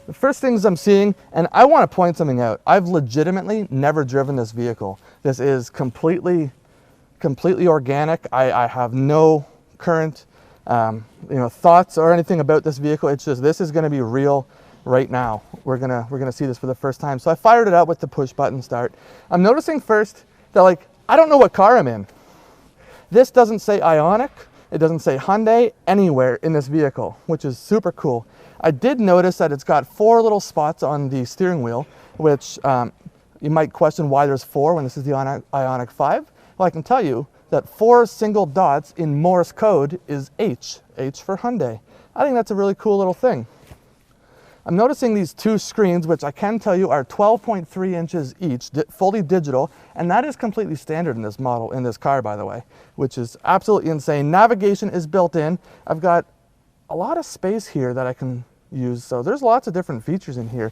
The first things I'm seeing, and I want to point something out. I've legitimately never driven this vehicle. This is completely organic. I have no current thoughts or anything about this vehicle. It's just, this is going to be real right now. We're gonna see this for the first time. So I fired it up with the push button start. I'm noticing first that, like, I don't know what car I'm in. This doesn't say Ioniq. It doesn't say Hyundai anywhere in this vehicle, which is super cool. I did notice that it's got 4 little spots on the steering wheel, which you might question why there's 4 when this is the Ioniq 5. Well, I can tell you that 4 single dots in Morse code is H for Hyundai. I think that's a really cool little thing. I'm noticing these 2 screens, which I can tell you are 12.3 inches each, fully digital, and that is completely standard in this model, in this car, by the way, which is absolutely insane. Navigation is built in. Touchscreen got a lot of space here that I can use, so there's lots of different features in here.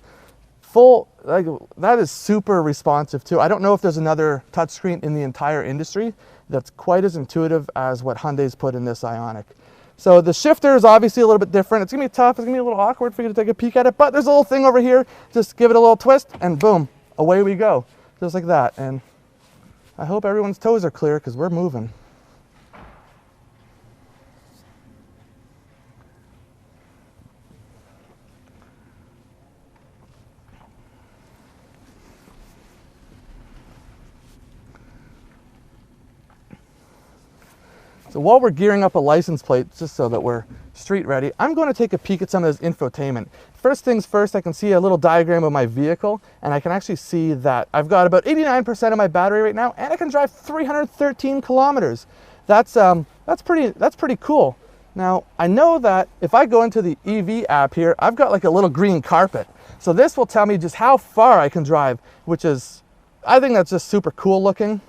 That is super responsive too. I don't know if there's another touchscreen in the entire industry that's quite as intuitive as what Hyundai's put in this Ioniq. So the shifter is obviously a little bit different. It's gonna be tough, it's gonna be a little awkward for you to take a peek at it, but there's a little thing over here. Just give it a little twist and boom, away we go. Just like that. And I hope everyone's toes are clear because we're moving. So while we're gearing up a license plate, just so that we're street ready, I'm going to take a peek at some of this infotainment. First things first, I can see a little diagram of my vehicle, and I can actually see that I've got about 89% of my battery right now, and I can drive 313 kilometers. That's pretty cool. Now, I know that if I go into the EV app here, I've got like a little green carpet. So this will tell me just how far I can drive, which is, I think that's just super cool looking.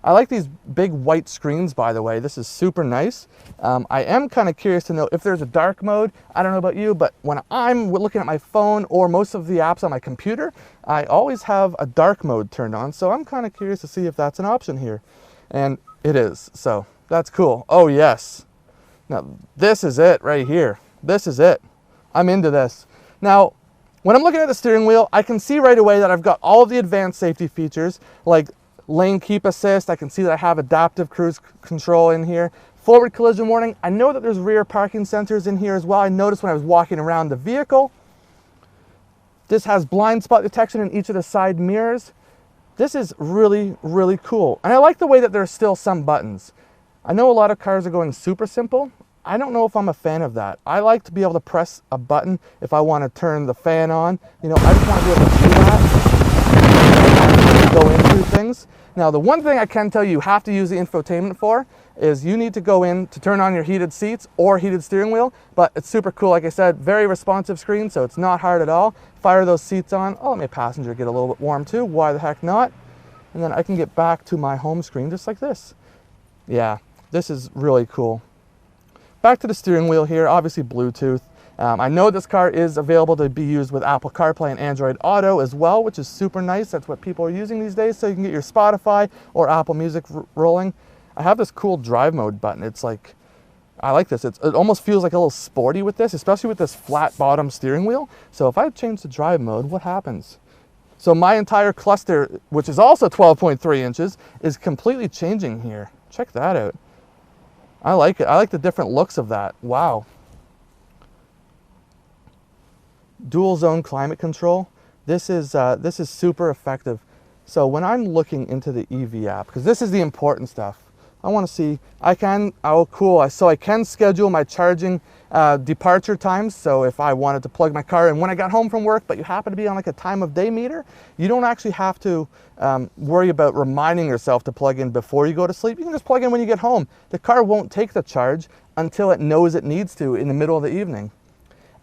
I like these big white screens, by the way. This is super nice. I am kind of curious to know if there's a dark mode. I don't know about you, but when I'm looking at my phone or most of the apps on my computer, I always have a dark mode turned on. So I'm kind of curious to see if that's an option here. And it is, so that's cool. Oh yes. Now this is it right here. This is it. I'm into this. Now, when I'm looking at the steering wheel, I can see right away that I've got all of the advanced safety features, like lane keep assist. I can see that I have adaptive cruise control in here. Forward collision warning. I know that there's rear parking sensors in here as well. I noticed when I was walking around the vehicle. This has blind spot detection in each of the side mirrors. This is really, really cool. And I like the way that there's still some buttons. I know a lot of cars are going super simple. I don't know if I'm a fan of that. I like to be able to press a button if I want to turn the fan on. You know, I just want to be able to do that. Go in through things. Now, the one thing I can tell you have to use the infotainment for is you need to go in to turn on your heated seats or heated steering wheel, but it's super cool. Like I said, very responsive screen, so it's not hard at all. Fire those seats on. Oh, let my passenger get a little bit warm too. Why the heck not? And then I can get back to my home screen just like this. Yeah, this is really cool. Back to the steering wheel here, obviously Bluetooth. I know this car is available to be used with Apple CarPlay and Android Auto as well, which is super nice. That's what people are using these days, so you can get your Spotify or Apple Music rolling. I have this cool drive mode button. It's like, I like this. It almost feels like a little sporty with this, especially with this flat bottom steering wheel. So if I change to drive mode, what happens? So my entire cluster, which is also 12.3 inches, is completely changing here. Check that out. I like it. I like the different looks of that. Wow. Dual zone climate control. This is super effective. So when I'm looking into the EV app, because this is the important stuff, I want to see, oh cool, so I can schedule my charging departure times. So if I wanted to plug my car in when I got home from work, but you happen to be on like a time of day meter, you don't actually have to worry about reminding yourself to plug in before you go to sleep. You can just plug in when you get home. The car won't take the charge until it knows it needs to in the middle of the evening.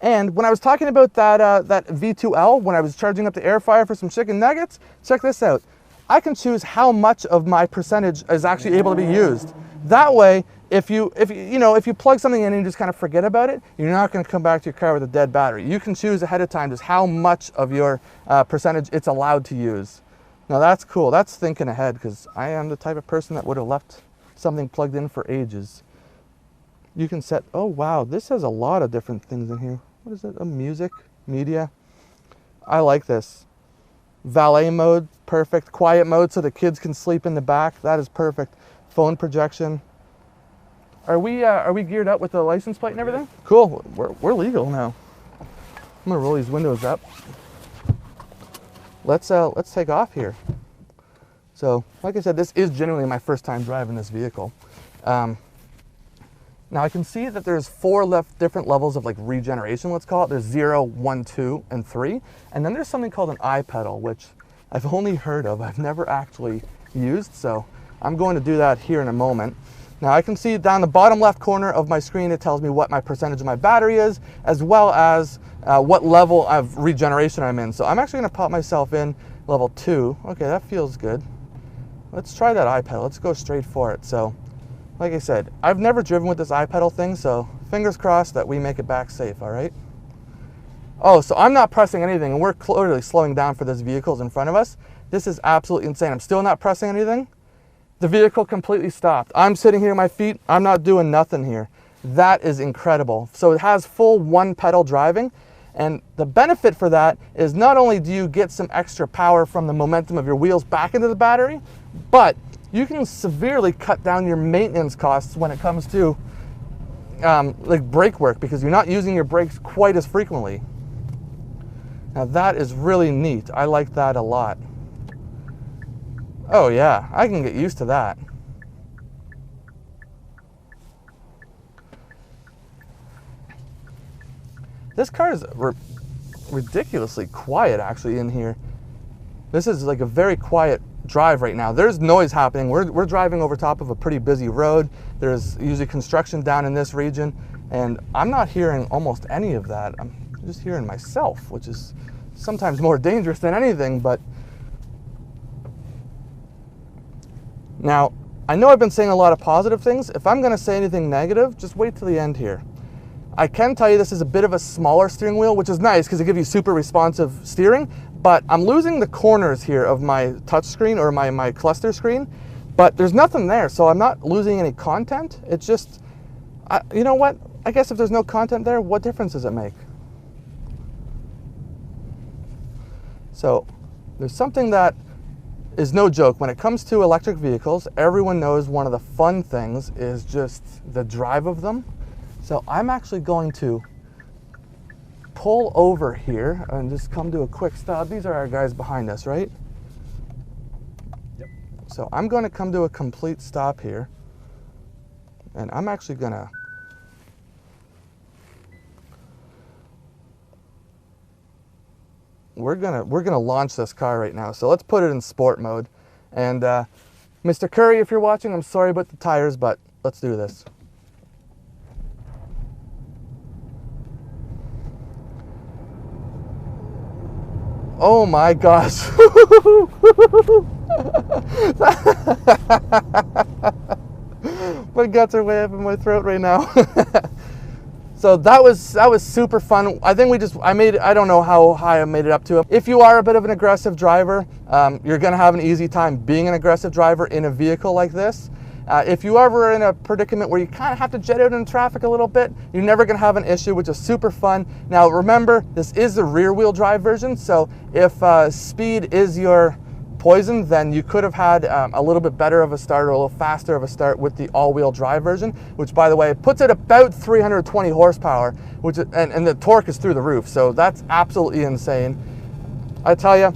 And when I was talking about that V2L, when I was charging up the air fryer for some chicken nuggets, check this out. I can choose how much of my percentage is actually able to be used. That way, if you plug something in and you just kind of forget about it, you're not going to come back to your car with a dead battery. You can choose ahead of time just how much of your percentage it's allowed to use. Now that's cool. That's thinking ahead, because I am the type of person that would have left something plugged in for ages. You can set, oh wow, this has a lot of different things in here. What is it? Music, media. I like this. Valet mode, perfect. Quiet mode so the kids can sleep in the back. That is perfect. Phone projection. Are we geared up with the license plate and everything? Cool. We're legal now. I'm gonna roll these windows up. Let's take off here. So, like I said, this is genuinely my first time driving this vehicle. Now I can see that there's 4 different levels of like regeneration, let's call it. There's 0, 1, 2, and 3. And then there's something called an iPedal, which I've only heard of. I've never actually used, so I'm going to do that here in a moment. Now I can see down the bottom left corner of my screen, it tells me what my percentage of my battery is, as well as what level of regeneration I'm in. So I'm actually gonna pop myself in level 2. Okay, that feels good. Let's try that iPedal. Let's go straight for it. So, like I said, I've never driven with this iPedal thing, so fingers crossed that we make it back safe, all right? Oh, so I'm not pressing anything, and we're clearly slowing down for this vehicle's in front of us. This is absolutely insane. I'm still not pressing anything. The vehicle completely stopped. I'm sitting here on my feet. I'm not doing nothing here. That is incredible. So it has full 1-pedal driving, and the benefit for that is not only do you get some extra power from the momentum of your wheels back into the battery, but you can severely cut down your maintenance costs when it comes to like brake work, because you're not using your brakes quite as frequently. Now that is really neat. I like that a lot. Oh yeah, I can get used to that. This car is ridiculously quiet actually in here. This is like a very quiet drive right now. There's noise happening. We're driving over top of a pretty busy road. There's usually construction down in this region, and I'm not hearing almost any of that. I'm just hearing myself, which is sometimes more dangerous than anything. But now, I know I've been saying a lot of positive things. If I'm gonna say anything negative, just wait till the end here. I can tell you this is a bit of a smaller steering wheel, which is nice because it gives you super responsive steering, but I'm losing the corners here of my touch screen or my cluster screen, but there's nothing there, so I'm not losing any content. It's just, you know what? I guess if there's no content there, what difference does it make? So there's something that is no joke. When it comes to electric vehicles, everyone knows one of the fun things is just the drive of them. So I'm actually going to pull over here and just come to a quick stop. These are our guys behind us, right? Yep. So I'm going to come to a complete stop here, and I'm actually gonna we're gonna launch this car right now. So let's put it in sport mode. And Mr. Curry, if you're watching, I'm sorry about the tires, but let's do this. Oh my gosh. My guts are way up in my throat right now. So that was super fun. I think I don't know how high I made it up to. If you are a bit of an aggressive driver, you're gonna have an easy time being an aggressive driver in a vehicle like this. If you ever in a predicament where you kind of have to jet out in traffic a little bit, you're never going to have an issue, which is super fun. Now remember, this is the rear-wheel drive version, so if speed is your poison, then you could have had a little bit better of a start or a little faster of a start with the all-wheel drive version, which, by the way, puts it about 320 horsepower, which and the torque is through the roof, so that's absolutely insane. I tell you,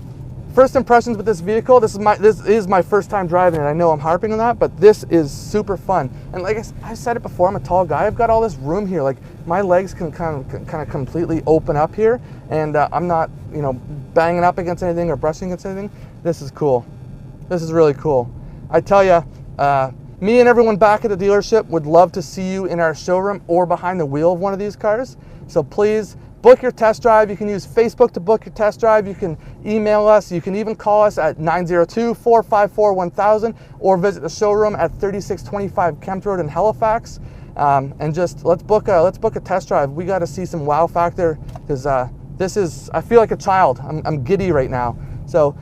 first impressions with this vehicle, this is my first time driving it. I know I'm harping on that, but this is super fun. And like I said it before, I'm a tall guy. I've got all this room here. Like my legs can kind of completely open up here, and I'm not, you know, banging up against anything or brushing against anything. This is cool. This is really cool. I tell you, me and everyone back at the dealership would love to see you in our showroom or behind the wheel of one of these cars. So please, book your test drive. You can use Facebook to book your test drive. You can email us. You can even call us at 902-454-1000 or visit the showroom at 3625 Kempt Road in Halifax. And just let's book a test drive. We got to see some wow factor, because I feel like a child. I'm giddy right now. So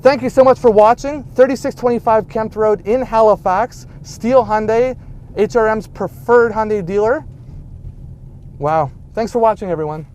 thank you so much for watching. 3625 Kempt Road in Halifax. Steele Hyundai, HRM's preferred Hyundai dealer. Wow. Thanks for watching, everyone.